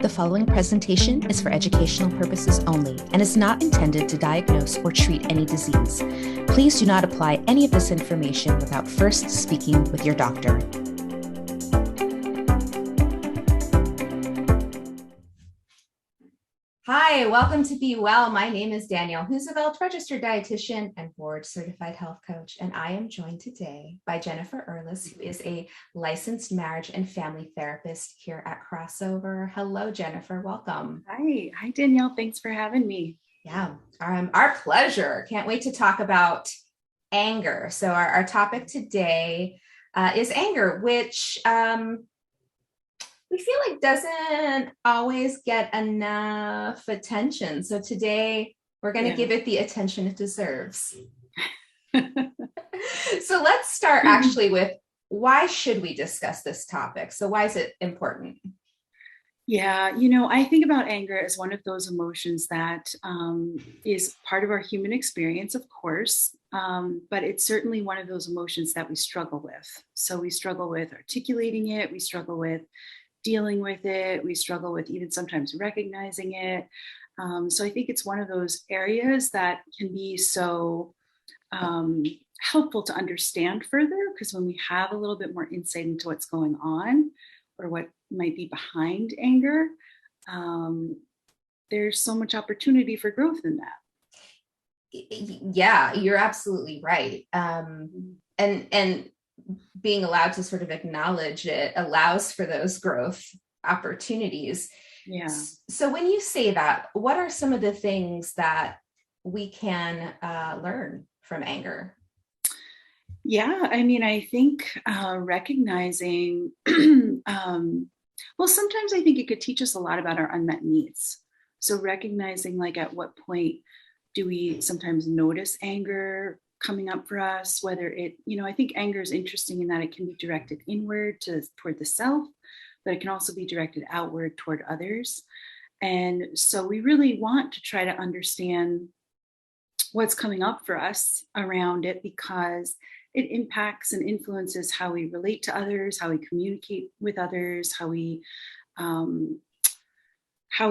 The following presentation is for educational purposes only and is not intended to diagnose or treat any disease. Please do not apply any of this information without first speaking with your doctor. Hi, welcome to Be Well. My name is Danielle Hoosevelt, registered dietitian and board certified health coach, and I am joined today by Jennifer Earlis, who is a licensed marriage and family therapist here at Crossover. Hello, Jennifer. Welcome. Hi, Danielle. Thanks for having me. Yeah, our pleasure. Can't wait to talk about anger. So our topic today is anger, which we feel like doesn't always get enough attention. So today we're going to give it the attention it deserves. So let's start actually with, why should we discuss this topic? So why is it important? Yeah, I think about anger as one of those emotions that is part of our human experience, of course, but it's certainly one of those emotions that we struggle with. So we struggle with articulating it, we struggle with dealing with it, we struggle with even sometimes recognizing it. So I think it's one of those areas that can be so helpful to understand further, because when we have a little bit more insight into what's going on or what might be behind anger, there's so much opportunity for growth in that. Yeah, you're absolutely right. And being allowed to sort of acknowledge it allows for those growth opportunities. Yeah. So when you say that, what are some of the things that we can learn from anger? Yeah, I think recognizing, well, sometimes I think it could teach us a lot about our unmet needs. So recognizing, like, at what point do we sometimes notice anger coming up for us, whether it, I think anger is interesting in that it can be directed inward toward the self, but it can also be directed outward toward others. And so we really want to try to understand what's coming up for us around it, because it impacts and influences how we relate to others, how we communicate with others, how we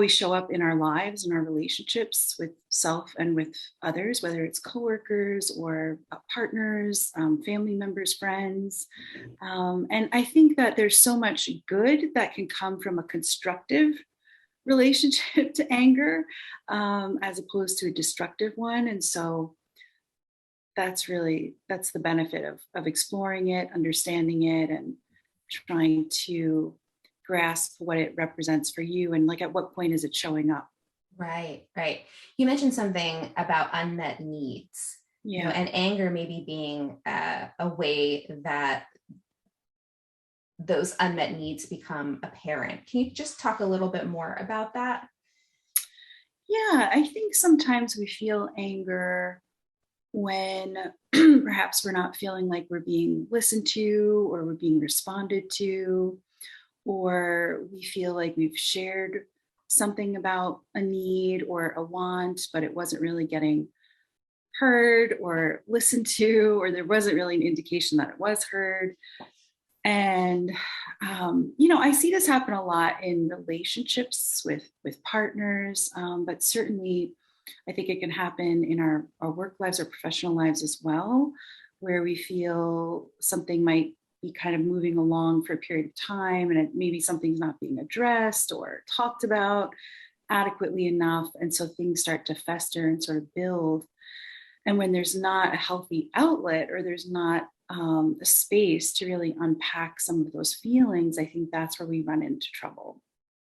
show up in our lives and our relationships with self and with others, whether it's coworkers or partners, family members, friends. And I think that there's so much good that can come from a constructive relationship to anger, as opposed to a destructive one. And so that's the benefit of exploring it, understanding it, and trying to grasp what it represents for you, and like at what point is it showing up. Right. You mentioned something about unmet needs. Yeah. And anger maybe being a way that those unmet needs become apparent. Can you just talk a little bit more about that? Yeah, I think sometimes we feel anger when perhaps we're not feeling like we're being listened to, or we're being responded to, or we feel like we've shared something about a need or a want, but it wasn't really getting heard or listened to, or there wasn't really an indication that it was heard. And, I see this happen a lot in relationships with partners, but certainly I think it can happen in our work lives or professional lives as well, where we feel something might be kind of moving along for a period of time, and maybe something's not being addressed or talked about adequately enough. And so things start to fester and sort of build. And when there's not a healthy outlet, or there's not a space to really unpack some of those feelings, I think that's where we run into trouble.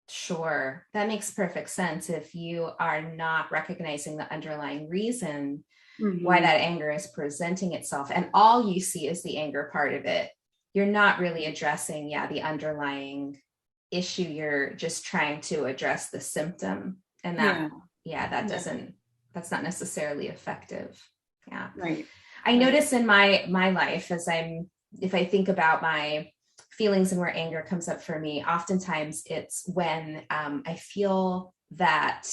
Sure. That makes perfect sense. If you are not recognizing the underlying reason why that anger is presenting itself, and all you see is the anger part of it, you're not really addressing, the underlying issue. You're just trying to address the symptom. And that's not necessarily effective. Yeah. Right. I notice in my life, if I think about my feelings and where anger comes up for me, oftentimes it's when I feel that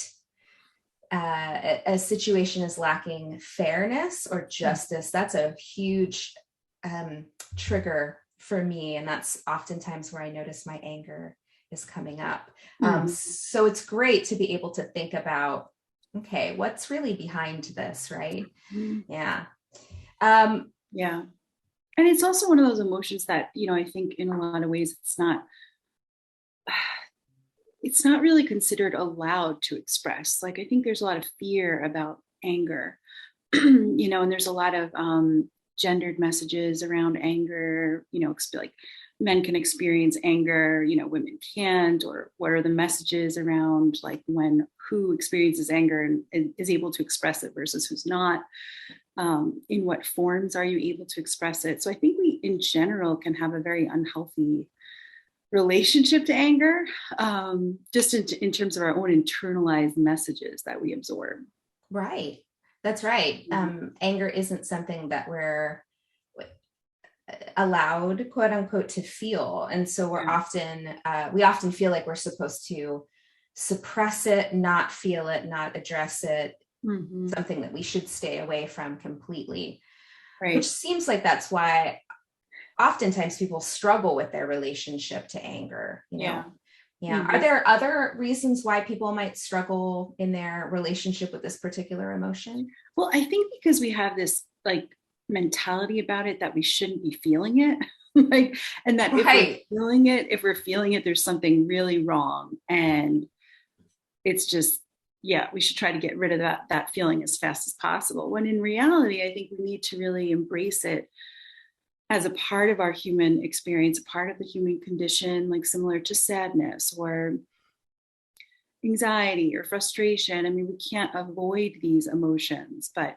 a situation is lacking fairness or justice. That's a huge trigger for me. And that's oftentimes where I notice my anger is coming up. Mhm. So it's great to be able to think about, okay, what's really behind this, right? Mhm. Yeah. Um, Yeah. And it's also one of those emotions that, I think in a lot of ways it's not really considered allowed to express. Like I think there's a lot of fear about anger, and there's a lot of gendered messages around anger, like men can experience anger, women can't, or what are the messages around like who experiences anger and is able to express it versus who's not. In what forms are you able to express it? So I think we in general can have a very unhealthy relationship to anger, just in terms of our own internalized messages that we absorb. right. That's right. Mhm. Anger isn't something that we're allowed, quote unquote, to feel. And so we often feel like we're supposed to suppress it, not feel it, not address it, Mhm. something that we should stay away from completely, which Right. seems like that's why oftentimes people struggle with their relationship to anger, Yeah. Yeah. Are Mhm. there other reasons why people might struggle in their relationship with this particular emotion? Well, I think because we have this like mentality about it that we shouldn't be feeling it. Like, and that Right. if we're feeling it, there's something really wrong. And it's just, yeah, we should try to get rid of that feeling as fast as possible. When in reality, I think we need to really embrace it as a part of our human experience, a part of the human condition, like similar to sadness or anxiety or frustration. I mean, we can't avoid these emotions, but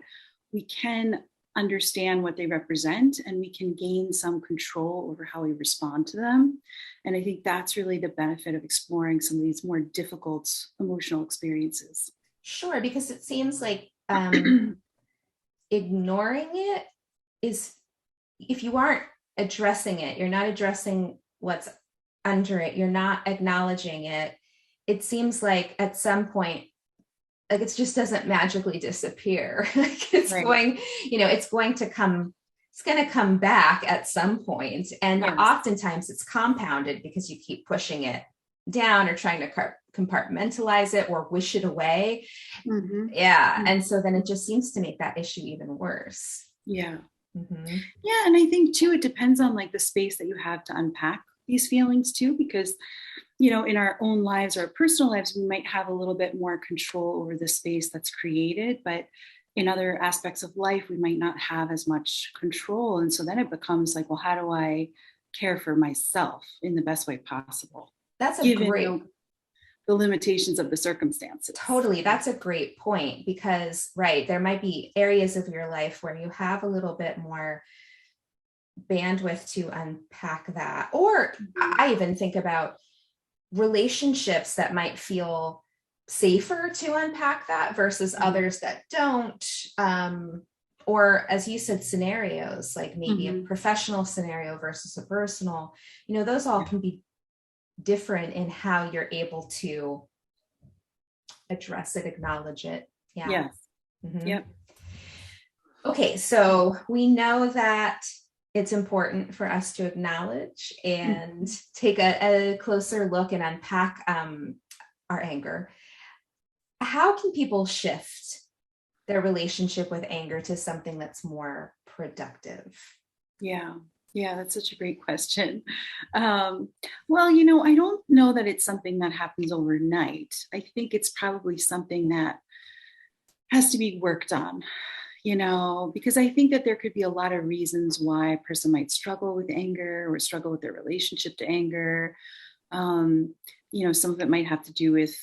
we can understand what they represent and we can gain some control over how we respond to them. And I think that's really the benefit of exploring some of these more difficult emotional experiences. Sure, because it seems like ignoring it is, if you aren't addressing it, you're not addressing what's under it, you're not acknowledging it. It seems like at some point, like it just doesn't magically disappear. Like it's Right. going, it's going to come back at some point. And Yes. oftentimes it's compounded because you keep pushing it down or trying to compartmentalize it or wish it away. Mm-hmm. Yeah. And so then it just seems to make that issue even worse. Yeah. Mm-hmm. Yeah. And I think too, it depends on like the space that you have to unpack these feelings too, because in our own lives or our personal lives, we might have a little bit more control over the space that's created, but in other aspects of life, we might not have as much control. And so then it becomes like, well, how do I care for myself in the best way possible, That's a given great the limitations of the circumstances? Totally. That's a great point because, right, there might be areas of your life where you have a little bit more bandwidth to unpack that. Or Mhm. I even think about relationships that might feel safer to unpack that versus others that don't. Or, as you said, scenarios like maybe a Mhm. professional scenario versus a personal, those all Yeah. can be different in how you're able to address it, acknowledge it. Yeah. Yes. Mm-hmm. Yep. Okay, so we know that it's important for us to acknowledge and Mhm. take a closer look and unpack our anger. How can people shift their relationship with anger to something that's more productive? Yeah. Yeah, that's such a great question. Um, well, I don't know that it's something that happens overnight. I think it's probably something that has to be worked on, because I think that there could be a lot of reasons why a person might struggle with anger or struggle with their relationship to anger. Um, some of it might have to do with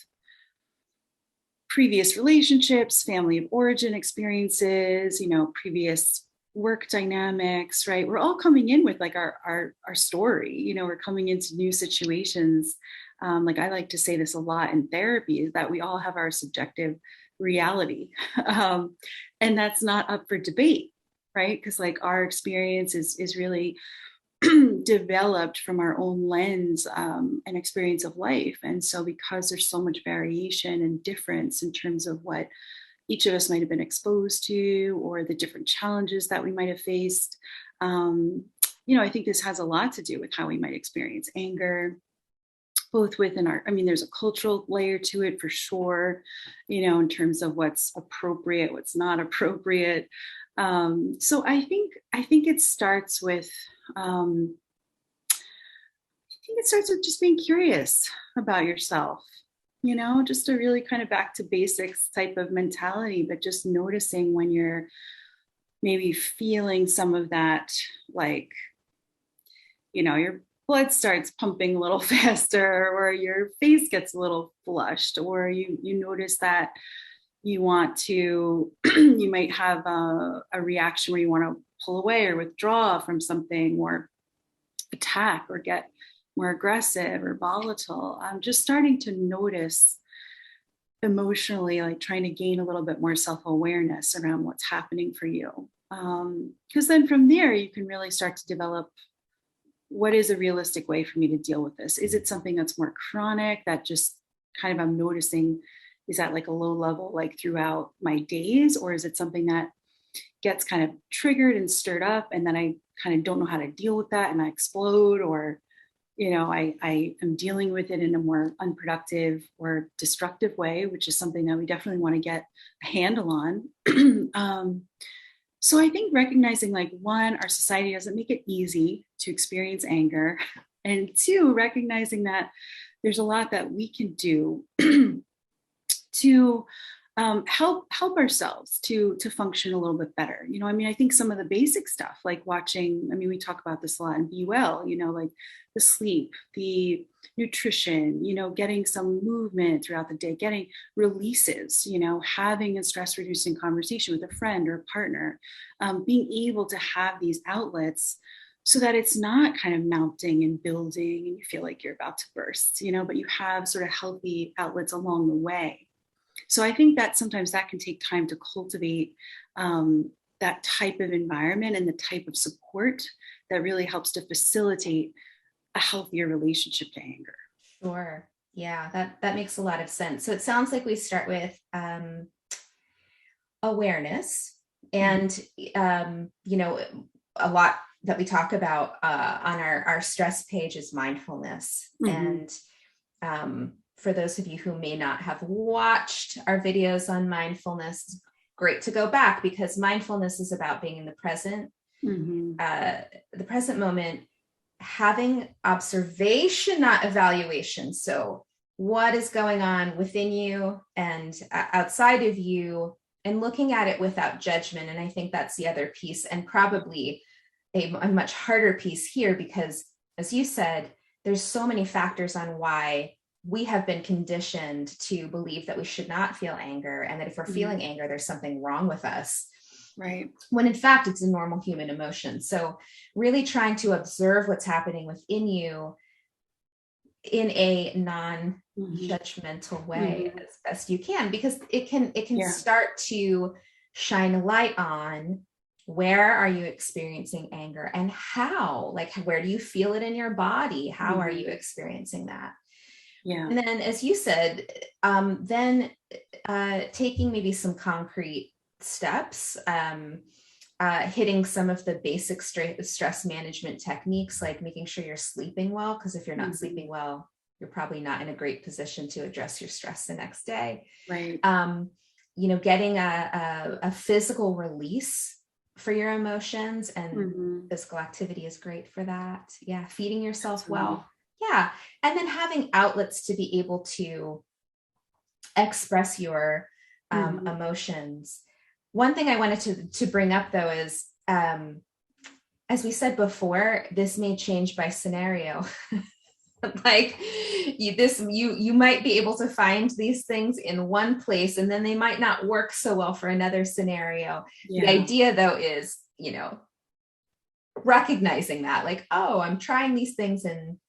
previous relationships, family of origin experiences, previous work dynamics, right? We're all coming in with like our story, we're coming into new situations. Like I like to say this a lot in therapy, is that we all have our subjective reality. um, and that's not up for debate, right? Because like our experience is really developed from our own lens and experience of life. And so, because there's so much variation and difference in terms of what each of us might have been exposed to or the different challenges that we might have faced, I think this has a lot to do with how we might experience anger. both within our, I mean, there's a cultural layer to it for sure, in terms of what's appropriate, what's not appropriate. So I think it starts with, just being curious about yourself, just a really kind of back to basics type of mentality, but just noticing when you're maybe feeling some of that, like, your blood starts pumping a little faster, or your face gets a little flushed, or you notice that you want to, you might have a reaction where you want to pull away or withdraw from something, or attack, or get more aggressive or volatile. I'm just starting to notice emotionally, like trying to gain a little bit more self-awareness around what's happening for you. Because then from there, you can really start to develop, what is a realistic way for me to deal with this? Is it something that's more chronic that just kind of I'm noticing is at like a low level, like throughout my days? Or is it something that gets kind of triggered and stirred up, and then I kind of don't know how to deal with that and I explode? Or I am dealing with it in a more unproductive or destructive way, which is something that we definitely want to get a handle on. So I think recognizing, like, one, our society doesn't make it easy to experience anger. And two, recognizing that there's a lot that we can do to help ourselves to function a little bit better. I think some of the basic stuff, like watching, we talk about this a lot in Be Well, like the sleep, the nutrition, getting some movement throughout the day, getting releases, having a stress reducing conversation with a friend or a partner, being able to have these outlets so that it's not kind of mounting and building and you feel like you're about to burst, but you have sort of healthy outlets along the way. So I think that sometimes that can take time to cultivate that type of environment and the type of support that really helps to facilitate a healthier relationship to anger. Sure. Yeah, that makes a lot of sense. So it sounds like we start with awareness, and a lot that we talk about on our stress page is mindfulness. And for those of you who may not have watched our videos on mindfulness, great to go back, because mindfulness is about being in the present, the present moment, having observation, not evaluation. So what is going on within you and outside of you, and looking at it without judgment. And I think that's the other piece, and probably a much harder piece here, because as you said, there's so many factors on why we have been conditioned to believe that we should not feel anger, and that if we're feeling anger, there's something wrong with us. Right. When in fact, it's a normal human emotion. So really trying to observe what's happening within you in a non-judgmental way as best you can, because it can start to shine a light on, where are you experiencing anger and how, like, where do you feel it in your body? How are you experiencing that? Yeah. And then, as you said, then taking maybe some concrete steps, hitting some of the basic stress management techniques, like making sure you're sleeping well, because if you're not sleeping well, you're probably not in a great position to address your stress the next day. Right. Getting a physical release for your emotions, and physical activity is great for that. Yeah. Feeding yourself well. Yeah. And then having outlets to be able to express your emotions. One thing I wanted to bring up, though, is, as we said before, this may change by scenario. Like you might be able to find these things in one place, and then they might not work so well for another scenario. Yeah. The idea, though, is, recognizing that, like, oh, I'm trying these things in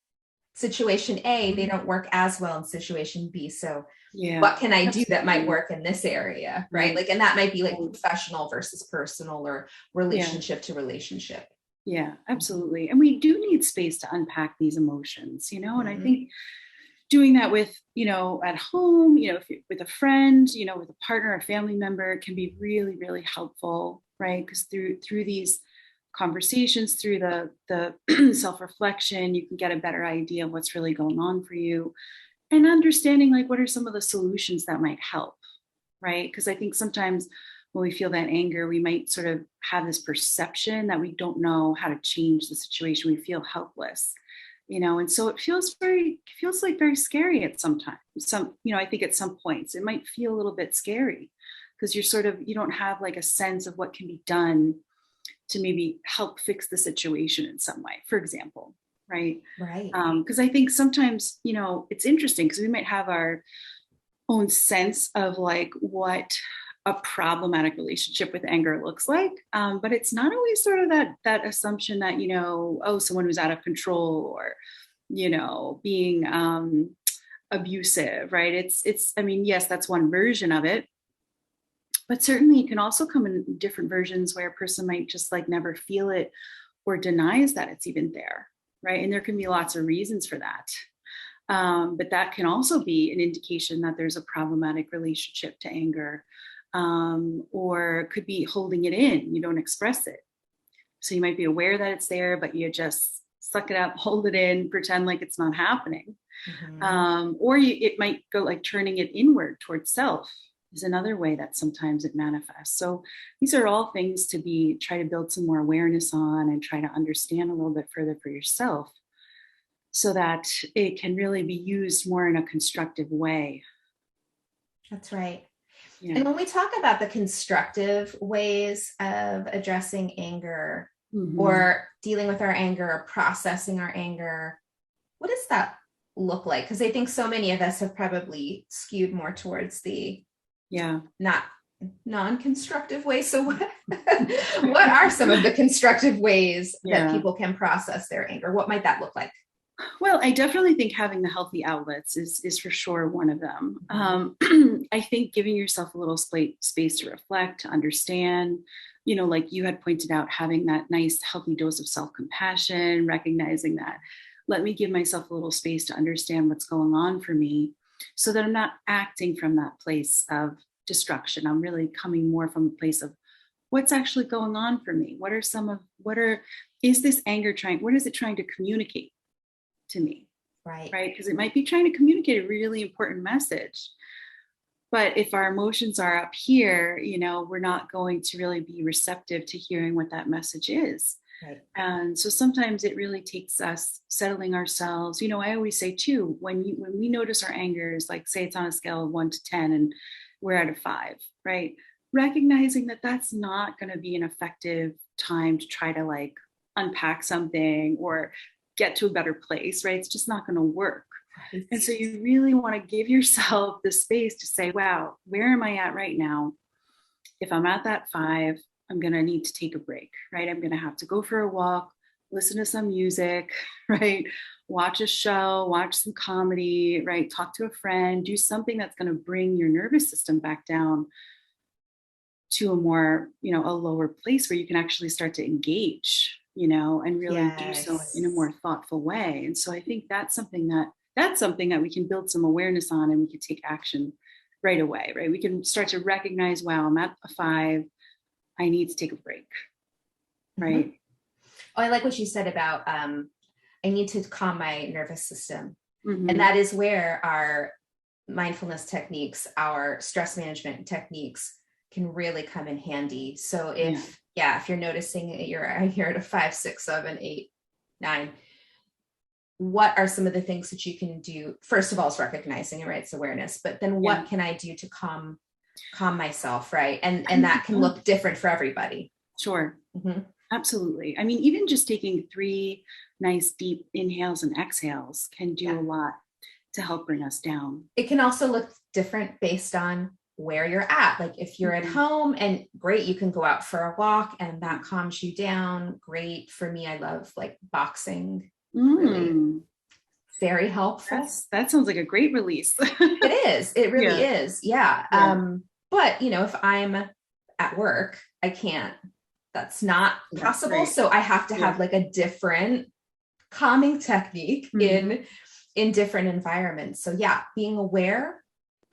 situation A, they don't work as well in situation B. So what can I do that might work in this area? Right. Like, and that might be like professional versus personal, or relationship to relationship. Yeah, absolutely. And we do need space to unpack these emotions, and I think doing that with, at home, if with a friend, with a partner, a family member, can be really, really helpful, right? Because through these conversations, through the self-reflection, you can get a better idea of what's really going on for you, and understanding like what are some of the solutions that might help, right? Because I think sometimes when we feel that anger, we might sort of have this perception that we don't know how to change the situation. We feel helpless, and so it feels like very scary at I think at some points it might feel a little bit scary because you don't have like a sense of what can be done to maybe help fix the situation in some way, for example, right? Right. Because I think sometimes, it's interesting because we might have our own sense of like what a problematic relationship with anger looks like. But it's not always sort of that assumption that, someone who's out of control or, being abusive, right? I mean, yes, that's one version of it. But certainly it can also come in different versions where a person might just like never feel it or denies that it's even there, right? And there can be lots of reasons for that. But that can also be an indication that there's a problematic relationship to anger, or could be holding it in. You don't express it. So you might be aware that it's there, but you just suck it up, hold it in, pretend like it's not happening. Mm-hmm. It might go like turning it inward towards self is another way that sometimes it manifests. So these are all things to try to build some more awareness on and try to understand a little bit further for yourself so that it can really be used more in a constructive way. That's right. Yeah. And when we talk about the constructive ways of addressing anger, mm-hmm. or dealing with our anger or processing our anger, what does that look like? Because I think so many of us have probably skewed more towards the not non-constructive ways. So what are some of the constructive ways that people can process their anger? What might that look like? Well, I definitely think having the healthy outlets is for sure one of them. I think giving yourself a little space to reflect, to understand, like you had pointed out, having that nice healthy dose of self-compassion, recognizing that, let me give myself a little space to understand what's going on for me so that I'm not acting from that place of destruction. I'm really coming more from a place of what's actually going on for me. Is this anger what is it trying to communicate to me? Right. Because it might be trying to communicate a really important message. But if our emotions are up here, we're not going to really be receptive to hearing what that message is. Right. And so sometimes it really takes us settling ourselves. I always say too, when we notice our anger is like, say it's on a scale of 1 to 10 and we're at a 5, right? Recognizing that that's not going to be an effective time to try to like unpack something or get to a better place, right? It's just not going to work. Right. And so you really want to give yourself the space to say, wow, where am I at right now? If I'm at that 5, I'm going to need to take a break, right? I'm going to have to go for a walk, listen to some music, right? Watch a show, watch some comedy, right? Talk to a friend, do something that's going to bring your nervous system back down to a more, a lower place where you can actually start to engage, and really do so in a more thoughtful way. And so I think that's something that we can build some awareness on, and we can take action right away, right? We can start to recognize, wow, I'm at a 5. I need to take a break, right? Mm-hmm. Oh, I like what you said about I need to calm my nervous system. Mm-hmm. And that is where our mindfulness techniques, our stress management techniques can really come in handy. So if you're noticing that you're at a 5, 6, 7, 8, 9, what are some of the things that you can do? First of all, is recognizing it, right? It's awareness, but then what can I do to calm myself, right? And that can look different for everybody. Sure. Mm-hmm. Absolutely. I mean, even just taking 3 nice deep inhales and exhales can do a lot to help bring us down. It can also look different based on where you're at. Like if you're at home, and great, you can go out for a walk and that calms you down. Great. For me, I love like boxing. Really very helpful. That sounds like a great release. It is. It really is. Yeah. But if I'm at work, I can't. That's possible. Right. So I have to have like a different calming technique in different environments. So being aware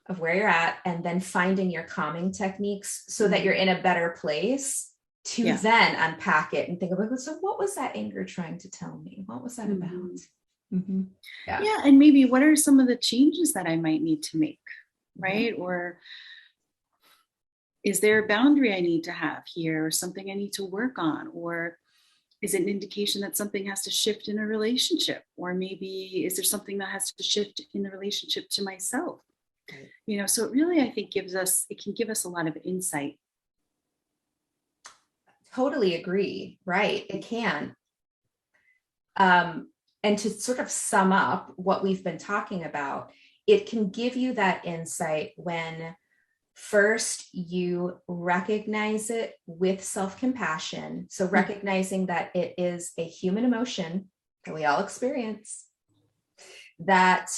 of where you're at and then finding your calming techniques so that you're in a better place to then unpack it and think about, so what was that anger trying to tell me? What was that about? Mm-hmm. Yeah. And maybe what are some of the changes that I might need to make, right? Or is there a boundary I need to have here, or something I need to work on? Or is it an indication that something has to shift in a relationship? Or maybe is there something that has to shift in the relationship to myself? Right. So it really, I think, it can give us a lot of insight. Totally agree. Right. It can. And to sort of sum up what we've been talking about, it can give you that insight when first you recognize it with self-compassion. So recognizing that it is a human emotion that we all experience, that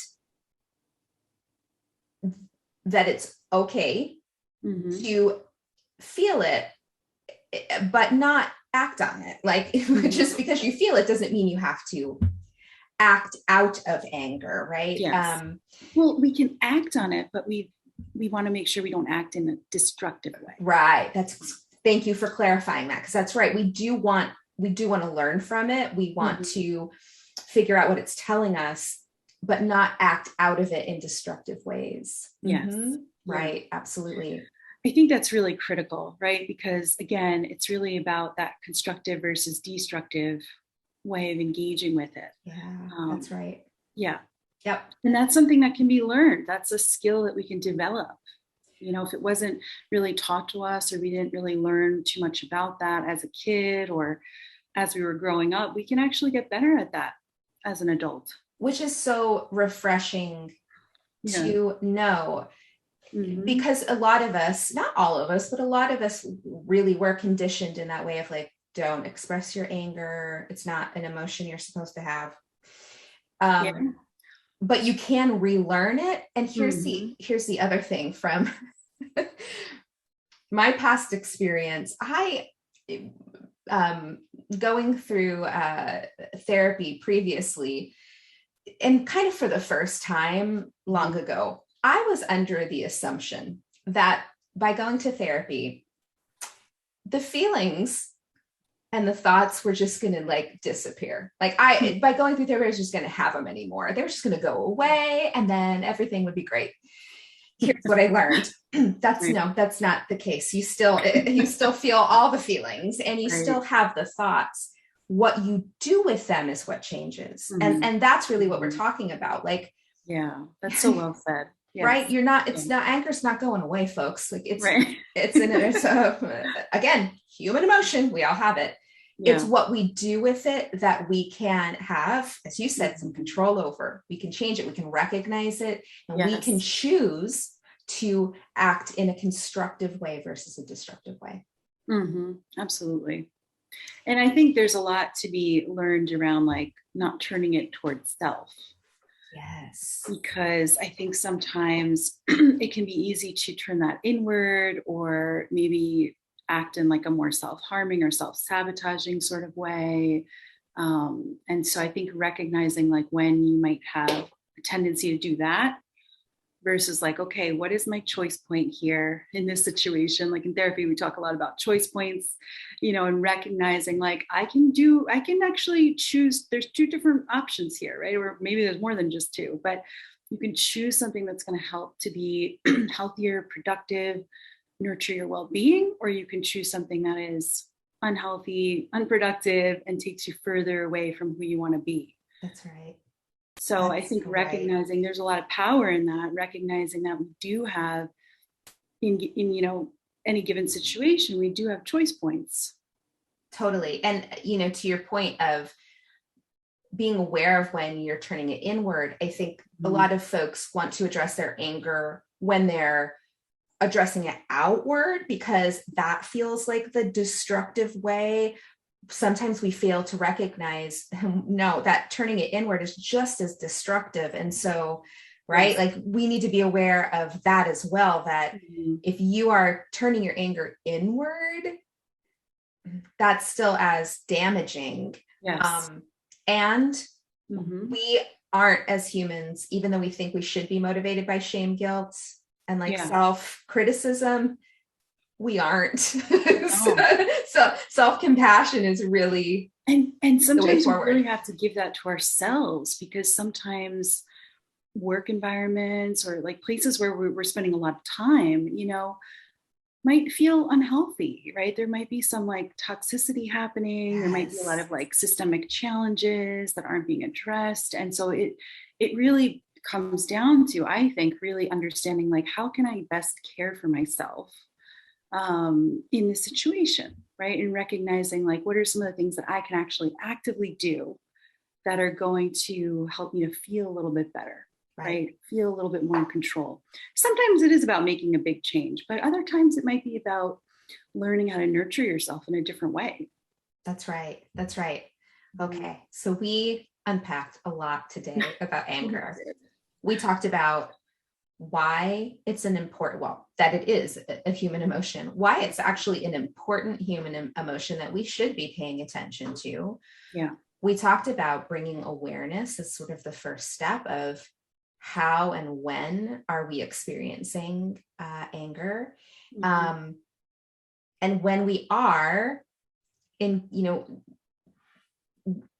it's okay to feel it, but not act on it. Like just because you feel it doesn't mean you have to act out of anger, right? Yes. Well, we can act on it, but we want to make sure we don't act in a destructive way. Right. Thank you for clarifying that, because that's right. We do want to learn from it. We want to figure out what it's telling us, but not act out of it in destructive ways. Yes. Right. Absolutely. I think that's really critical, right? Because again, it's really about that constructive versus destructive way of engaging with it. Yeah, that's right. Yeah. Yep. And that's something that can be learned. That's a skill that we can develop. If it wasn't really taught to us, or we didn't really learn too much about that as a kid or as we were growing up, we can actually get better at that as an adult. Which is so refreshing to know. Because a lot of us, not all of us, but a lot of us really were conditioned in that way of like, don't express your anger. It's not an emotion you're supposed to have. But you can relearn it. And here's the other thing from my past experience. I going through therapy previously, and kind of for the first time long ago, I was under the assumption that by going to therapy, the feelings and the thoughts were just going to like disappear. Like by going through therapy, I was just going to have them anymore. They're just going to go away and then everything would be great. Here's what I learned. That's not the case. You still feel all the feelings and you still have the thoughts. What you do with them is what changes. And that's really what we're talking about. Like, yeah, that's so well said. Yes. Right. Anger's not going away, folks. Like it's again, human emotion. We all have it. Yeah. It's what we do with it that we can have, as you said, some control over. We can change it. We can recognize it, and we can choose to act in a constructive way versus a destructive way. Absolutely. And I think there's a lot to be learned around like not turning it towards self. Yes. Because I think sometimes it can be easy to turn that inward, or maybe act in like a more self-harming or self-sabotaging sort of way. And so I think recognizing like when you might have a tendency to do that versus like, okay, what is my choice point here in this situation? Like in therapy, we talk a lot about choice points, and recognizing like I can actually choose. There's two different options here, right? Or maybe there's more than just two, but you can choose something that's going to help to be healthier, productive, nurture your well-being, or you can choose something that is unhealthy, unproductive, and takes you further away from who you want to be. That's right. So I think recognizing there's a lot of power in that, recognizing that we do have in any given situation, we do have choice points. Totally. And, to your point of being aware of when you're turning it inward, I think a lot of folks want to address their anger when they're addressing it outward, because that feels like the destructive way. Sometimes we fail to recognize, no, that turning it inward is just as destructive. And so, right, like we need to be aware of that as well, that if you are turning your anger inward, that's still as damaging. Yes. And we aren't, as humans, even though we think we should be motivated by shame, guilt, and like self-criticism, we aren't. Oh. So self-compassion is really And the way sometimes we forward. really have to give that to ourselves, because sometimes work environments or like places where we're spending a lot of time, might feel unhealthy, right? There might be some like toxicity happening. There might be a lot Yes. of like systemic challenges that aren't being addressed. And so it really comes down to, I think, really understanding like how can I best care for myself in this situation, right? And recognizing like what are some of the things that I can actually actively do that are going to help me to feel a little bit better, right? Feel a little bit more in control. Sometimes it is about making a big change, but other times it might be about learning how to nurture yourself in a different way. That's right. That's right. Okay. So we unpacked a lot today about anger. We talked about why it's an important, well, that it is a human emotion, why it's actually an important human emotion that we should be paying attention to. Yeah. We talked about bringing awareness as sort of the first step of how and when are we experiencing anger. And when we are in,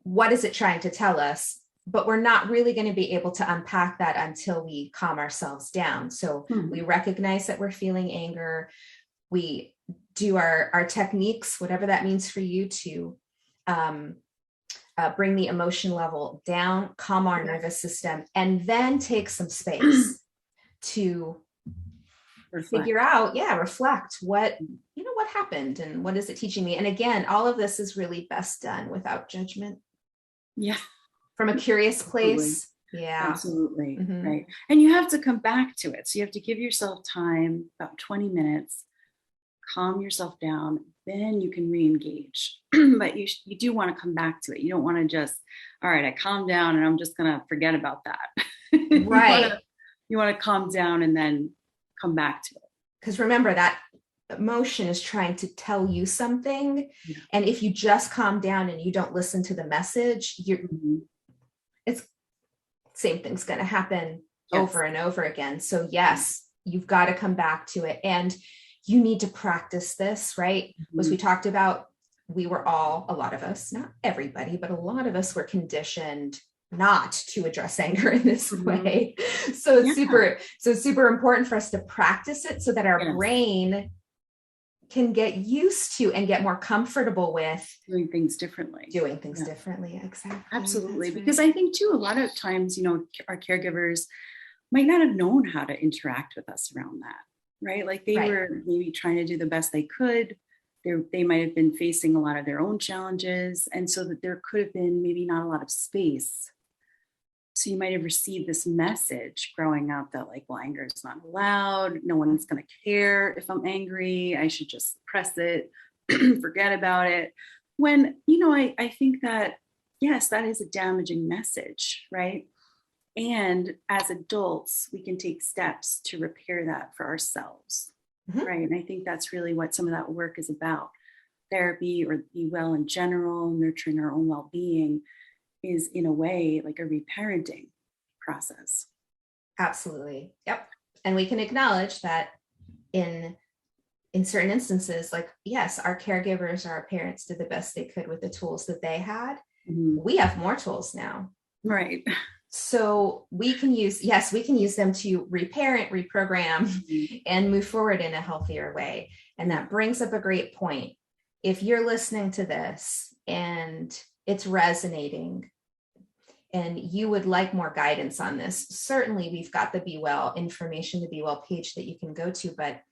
what is it trying to tell us? But we're not really going to be able to unpack that until we calm ourselves down. So we recognize that we're feeling anger. We do our techniques, whatever that means for you, to bring the emotion level down, calm our nervous system, and then take some space to figure out, reflect what happened and what is it teaching me. And again, all of this is really best done without judgment. Yeah. From a curious place. Absolutely. Yeah. Absolutely. Right. And you have to come back to it. So you have to give yourself time, about 20 minutes, calm yourself down, then you can re-engage. But you do want to come back to it. You don't want to just, all right, I calmed down and I'm just going to forget about that. Right. You want to calm down and then come back to it. Because remember, that emotion is trying to tell you something. Yeah. And if you just calm down and you don't listen to the message, it's same thing's going to happen over and over again. So yes, you've got to come back to it, and you need to practice this, right? As we talked about, a lot of us, not everybody, but a lot of us were conditioned not to address anger in this way. So it's super important for us to practice it so that our brain can get used to and get more comfortable with doing things differently. Exactly. Absolutely. Because I think too, a lot of times, our caregivers might not have known how to interact with us around that, right? Like they were maybe trying to do the best they could. They might have been facing a lot of their own challenges. And so that there could have been maybe not a lot of space. So you might have received this message growing up that like, well, anger is not allowed. No one's going to care if I'm angry. I should just suppress it, forget about it. When, I think that, yes, that is a damaging message, right? And as adults, we can take steps to repair that for ourselves, right? And I think that's really what some of that work is about. Therapy, or Be Well in general, nurturing our own well-being, is in a way like a reparenting process. Absolutely. Yep. And we can acknowledge that in certain instances, like, yes, our caregivers or our parents did the best they could with the tools that they had. We have more tools now. Right. So we can use them to reparent, reprogram, and move forward in a healthier way. And that brings up a great point. If you're listening to this and it's resonating and you would like more guidance on this, certainly we've got the Be Well information, the Be Well page that you can go to, but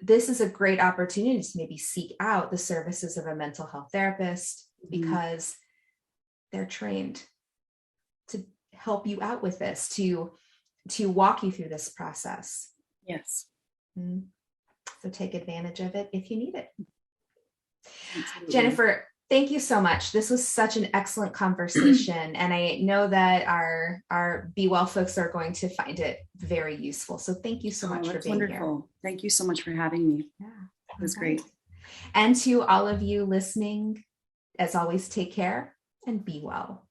this is a great opportunity to maybe seek out the services of a mental health therapist, because they're trained to help you out with this, to walk you through this process. Yes. So take advantage of it if you need it. Absolutely. Jennifer, thank you so much. This was such an excellent conversation. And I know that our Be Well folks are going to find it very useful. So thank you so much for being here. Thank you so much for having me. Yeah, it was great. And to all of you listening, as always, take care and be well.